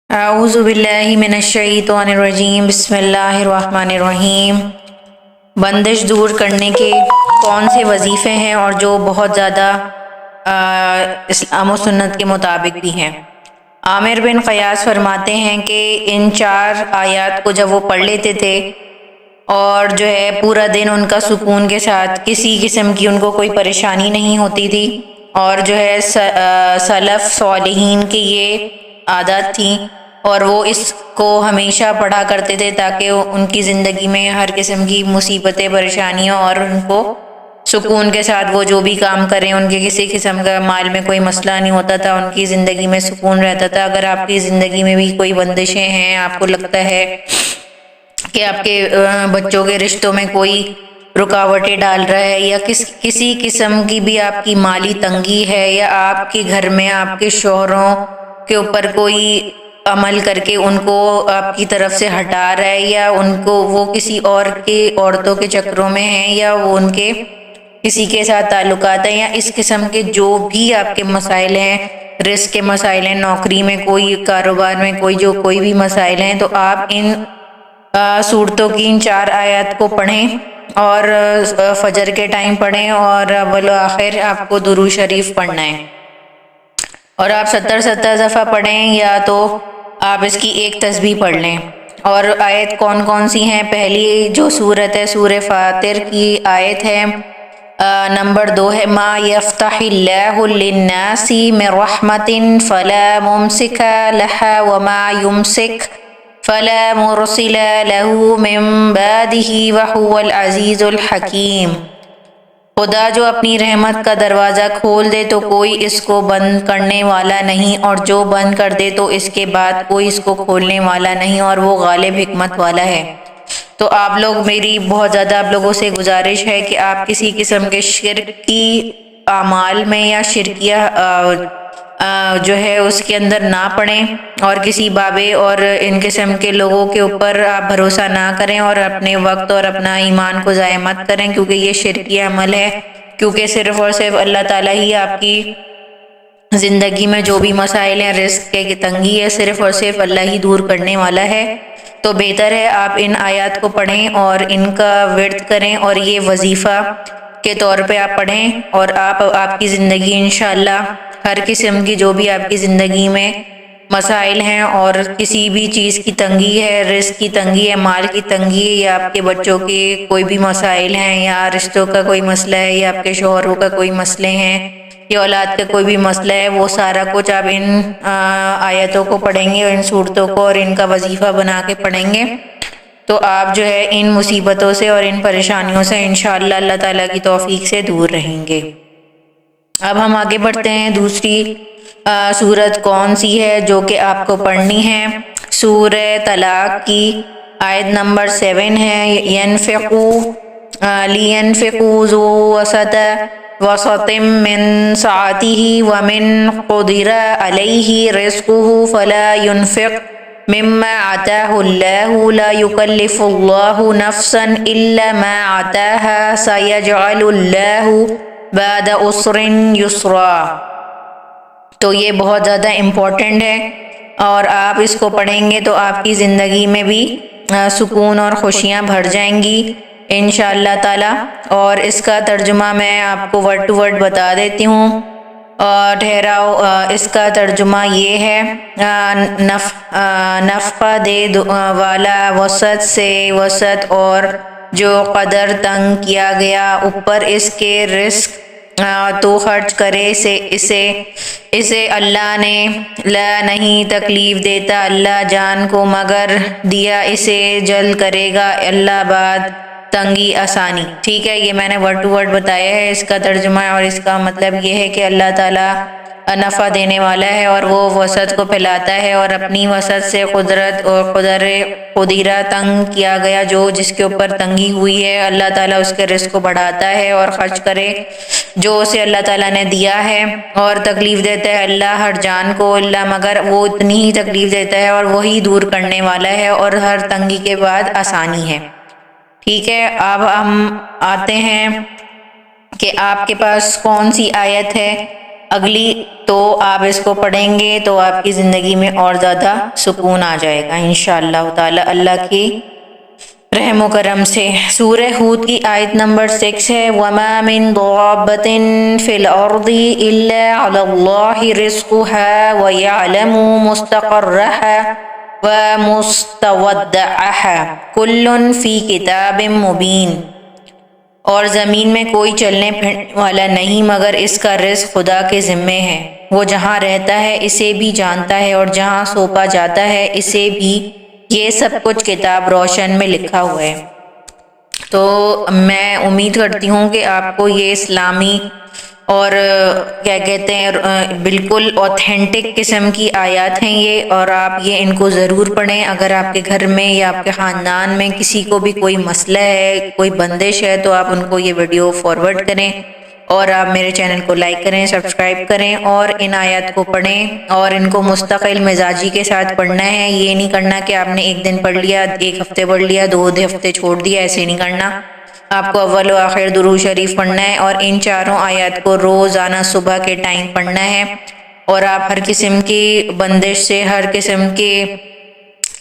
اعوذ باللہ من الشیطان الرجیم بسم اللہ الرحمن الرحیم۔ بندش دور کرنے کے کون سے وظیفے ہیں اور جو بہت زیادہ اسلام و سنت کے مطابق بھی ہیں۔ عامر بن قیاس فرماتے ہیں کہ ان 4 آیات کو جب وہ پڑھ لیتے تھے اور جو ہے پورا دن ان کا سکون کے ساتھ کسی قسم کی ان کو کوئی پریشانی نہیں ہوتی تھی، اور جو ہے سلف صالحین کی یہ عادت تھی اور وہ اس کو ہمیشہ پڑھا کرتے تھے تاکہ ان کی زندگی میں ہر قسم کی مصیبتیں پریشانیوں اور ان کو سکون کے ساتھ وہ جو بھی کام کریں ان کے کسی قسم کا مال میں کوئی مسئلہ نہیں ہوتا تھا، ان کی زندگی میں سکون رہتا تھا۔ اگر آپ کی زندگی میں بھی کوئی بندشیں ہیں، آپ کو لگتا ہے کہ آپ کے بچوں کے رشتوں میں کوئی رکاوٹیں ڈال رہا ہے یا کسی قسم کی بھی آپ کی مالی تنگی ہے، یا آپ کے گھر میں آپ کے شوہروں کے اوپر کوئی عمل کر کے ان کو آپ کی طرف سے ہٹا رہا ہے، یا ان کو وہ کسی اور کی عورتوں کے چکروں میں ہیں، یا وہ ان کے کسی کے ساتھ تعلقات ہیں، یا اس قسم کے جو بھی آپ کے مسائل ہیں، رزق کے مسائل ہیں، نوکری میں کوئی، کاروبار میں کوئی بھی مسائل ہیں، تو آپ ان صورتوں کی ان 4 آیات کو پڑھیں اور فجر کے ٹائم پڑھیں، اور اول و آخر آپ کو درود شریف پڑھنا ہے، اور آپ 70 دفعہ پڑھیں یا تو آپ اس کی ایک تسبیح پڑھ لیں۔ اور آیت کون کون سی ہیں؟ پہلی جو سورت ہے سورہ فاطر کی آیت ہے، نمبر 2 ہے ما یفتح اللہ للناس من رحمت فلا ممسک لها وما یمسک فلا مرسل له من بعده وهو العزیز الحکیم۔ خدا جو اپنی رحمت کا دروازہ کھول دے تو کوئی اس کو بند کرنے والا نہیں، اور جو بند کر دے تو اس کے بعد کوئی اس کو کھولنے والا نہیں، اور وہ غالب حکمت والا ہے۔ تو آپ لوگ، میری بہت زیادہ آپ لوگوں سے گزارش ہے کہ آپ کسی قسم کے شرک کی اعمال میں یا شرکیہ جو ہے اس کے اندر نہ پڑیں، اور کسی بابے اور ان قسم کے لوگوں کے اوپر آپ بھروسہ نہ کریں، اور اپنے وقت اور اپنا ایمان کو ضائع مت کریں، کیونکہ یہ شرکی عمل ہے۔ کیونکہ صرف اور صرف اللہ تعالیٰ ہی آپ کی زندگی میں جو بھی مسائل ہیں، رزق کی تنگی ہے، صرف اور صرف اللہ ہی دور کرنے والا ہے۔ تو بہتر ہے آپ ان آیات کو پڑھیں اور ان کا ورد کریں، اور یہ وظیفہ کے طور پہ آپ پڑھیں، اور آپ کی زندگی انشاءاللہ ہر قسم کی جو بھی آپ کی زندگی میں مسائل ہیں، اور کسی بھی چیز کی تنگی ہے، رزق کی تنگی ہے، مال کی تنگی ہے، یا آپ کے بچوں کے کوئی بھی مسائل ہیں، یا رشتوں کا کوئی مسئلہ ہے، یا آپ کے شوہروں کا کوئی مسئلے ہیں، یا اولاد کا کوئی بھی مسئلہ ہے، وہ سارا کچھ آپ ان آیتوں کو پڑھیں گے، اور ان صورتوں کو اور ان کا وظیفہ بنا کے پڑھیں گے، تو آپ جو ہے ان مصیبتوں سے اور ان پریشانیوں سے انشاءاللہ اللہ تعالیٰ کی توفیق سے دور رہیں گے۔ اب ہم آگے بڑھتے ہیں، دوسری سورت کون سی ہے جو کہ آپ کو پڑھنی ہے؟ سورہ طلاق کی آیت نمبر 7 ہے، لِيَنْفِقُوا ذُو وسط من سعته ومن قدر عليه رزقه فلا ينفق مما آتاه الله لا يكلف الله نفسا إلا ما آتاها سيجعل الله بعد عسر یسرا۔ تو یہ بہت زیادہ امپورٹنٹ ہے، اور آپ اس کو پڑھیں گے تو آپ کی زندگی میں بھی سکون اور خوشیاں بھر جائیں گی انشاءاللہ تعالی۔ اور اس کا ترجمہ میں آپ کو ورڈ ٹو ورڈ بتا دیتی ہوں، اور ٹھہراؤ، اس کا ترجمہ یہ ہے، نفقہ دے والا وسط سے وسط، اور جو قدر تنگ کیا گیا اوپر اس کے رزق تو خرچ کرے، اسے اللہ نے لا نہیں تکلیف دیتا اللہ جان کو مگر دیا اسے جلد کرے گا اللہ بعد تنگی آسانی۔ ٹھیک ہے، یہ میں نے ورڈ ٹو ورڈ بتایا ہے اس کا ترجمہ، اور اس کا مطلب یہ ہے کہ اللہ تعالیٰ نفع دینے والا ہے، اور وہ وسط کو پھیلاتا ہے، اور اپنی وسط سے قدرت اور قدرہ تنگ کیا گیا جس کے اوپر تنگی ہوئی ہے، اللہ تعالیٰ اس کے رزق کو بڑھاتا ہے اور خرچ کرے جو اسے اللہ تعالیٰ نے دیا ہے، اور تکلیف دیتا ہے اللہ ہر جان کو اللہ مگر وہ اتنی ہی تکلیف دیتا ہے، اور وہی دور کرنے والا ہے، اور ہر تنگی کے بعد آسانی ہے۔ ٹھیک ہے، اب ہم آتے ہیں کہ آپ کے پاس کون سی آیت ہے اگلی تو آپ اس کو پڑھیں گے تو آپ کی زندگی میں اور زیادہ سکون آ جائے گا انشاءاللہ تعالی اللہ کی رحم و کرم سے۔ سورہ ہود کی آیت نمبر 6 ہے وَمَا مِن دَابَّةٍ فِي الْأَرْضِ إِلَّا عَلَى اللَّهِ رِزْقُهَا وَيَعْلَمُ مُسْتَقَرَّهَا وَمُسْتَوَدَّعَهَا كُلٌّ فِي كِتَابٍ مُبِينٍ۔ اور زمین میں کوئی چلنے پھرنے والا نہیں مگر اس کا رزق خدا کے ذمے ہے، وہ جہاں رہتا ہے اسے بھی جانتا ہے اور جہاں سونپا جاتا ہے اسے بھی، یہ سب کچھ کتاب روشن میں لکھا ہوا ہے۔ تو میں امید کرتی ہوں کہ آپ کو یہ اسلامی اور کیا کہتے ہیں بالکل اوتھینٹک قسم کی آیات ہیں یہ، اور آپ یہ ان کو ضرور پڑھیں۔ اگر آپ کے گھر میں یا آپ کے خاندان میں کسی کو بھی کوئی مسئلہ ہے، کوئی بندش ہے، تو آپ ان کو یہ ویڈیو فارورڈ کریں اور آپ میرے چینل کو لائک کریں، سبسکرائب کریں اور ان آیات کو پڑھیں، اور ان کو مستقل مزاجی کے ساتھ پڑھنا ہے۔ یہ نہیں کرنا کہ آپ نے ایک دن پڑھ لیا، ایک ہفتے پڑھ لیا، 2 ہفتے چھوڑ دیا، ایسے نہیں کرنا۔ آپ کو اول و آخر درود شریف پڑھنا ہے اور ان چاروں آیات کو روزانہ صبح کے ٹائم پڑھنا ہے، اور آپ ہر قسم کی بندش سے، ہر قسم کے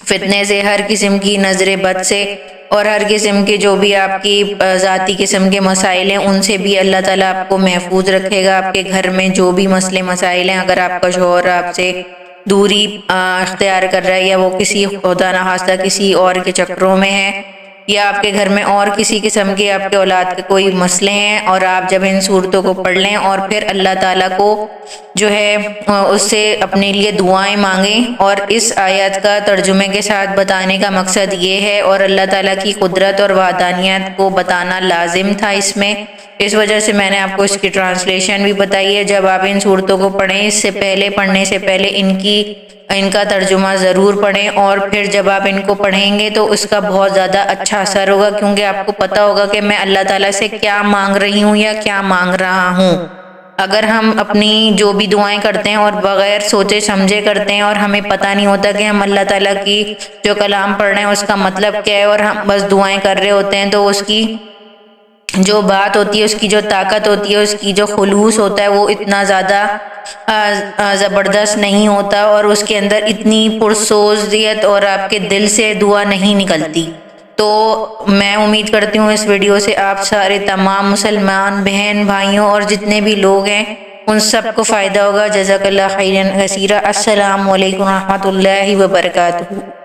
فتنے سے، ہر قسم کی نظر بد سے، اور ہر قسم کے جو بھی آپ کی ذاتی قسم کے مسائل ہیں ان سے بھی اللہ تعالیٰ آپ کو محفوظ رکھے گا۔ آپ کے گھر میں جو بھی مسئلے مسائل ہیں، اگر آپ کا شوہر آپ سے دوری اختیار کر رہا ہے یا وہ کسی خدا نخواستہ کسی اور کے چکروں میں ہے، یا آپ کے گھر میں اور کسی قسم کے آپ کے اولاد کے کوئی مسئلے ہیں، اور آپ جب ان صورتوں کو پڑھ لیں اور پھر اللہ تعالیٰ کو جو ہے اس سے اپنے لیے دعائیں مانگیں، اور اس آیات کا ترجمے کے ساتھ بتانے کا مقصد یہ ہے، اور اللہ تعالیٰ کی قدرت اور وحدانیت کو بتانا لازم تھا اس میں، اس وجہ سے میں نے آپ کو اس کی ٹرانسلیشن بھی بتائی ہے۔ جب آپ ان صورتوں کو پڑھیں اس سے پہلے، پڑھنے سے پہلے ان کا ترجمہ ضرور پڑھیں، اور پھر جب آپ ان کو پڑھیں گے تو اس کا بہت زیادہ اچھا اثر ہوگا، کیونکہ آپ کو پتہ ہوگا کہ میں اللہ تعالیٰ سے کیا مانگ رہی ہوں یا کیا مانگ رہا ہوں۔ اگر ہم اپنی جو بھی دعائیں کرتے ہیں اور بغیر سوچے سمجھے کرتے ہیں اور ہمیں پتہ نہیں ہوتا کہ ہم اللہ تعالیٰ کی جو کلام پڑھ رہے ہیں اس کا مطلب کیا ہے، اور ہم بس دعائیں کر رہے ہوتے ہیں، تو اس کی جو بات ہوتی ہے، اس کی جو طاقت ہوتی ہے، اس کی جو خلوص ہوتا ہے، وہ اتنا زیادہ زبردست نہیں ہوتا، اور اس کے اندر اتنی پرسوزیت اور آپ کے دل سے دعا نہیں نکلتی۔ تو میں امید کرتی ہوں اس ویڈیو سے آپ سارے تمام مسلمان بہن بھائیوں اور جتنے بھی لوگ ہیں ان سب کو فائدہ ہوگا۔ جزاک اللہ خیرا کثیرا۔ السلام علیکم ورحمۃ اللہ وبرکاتہ۔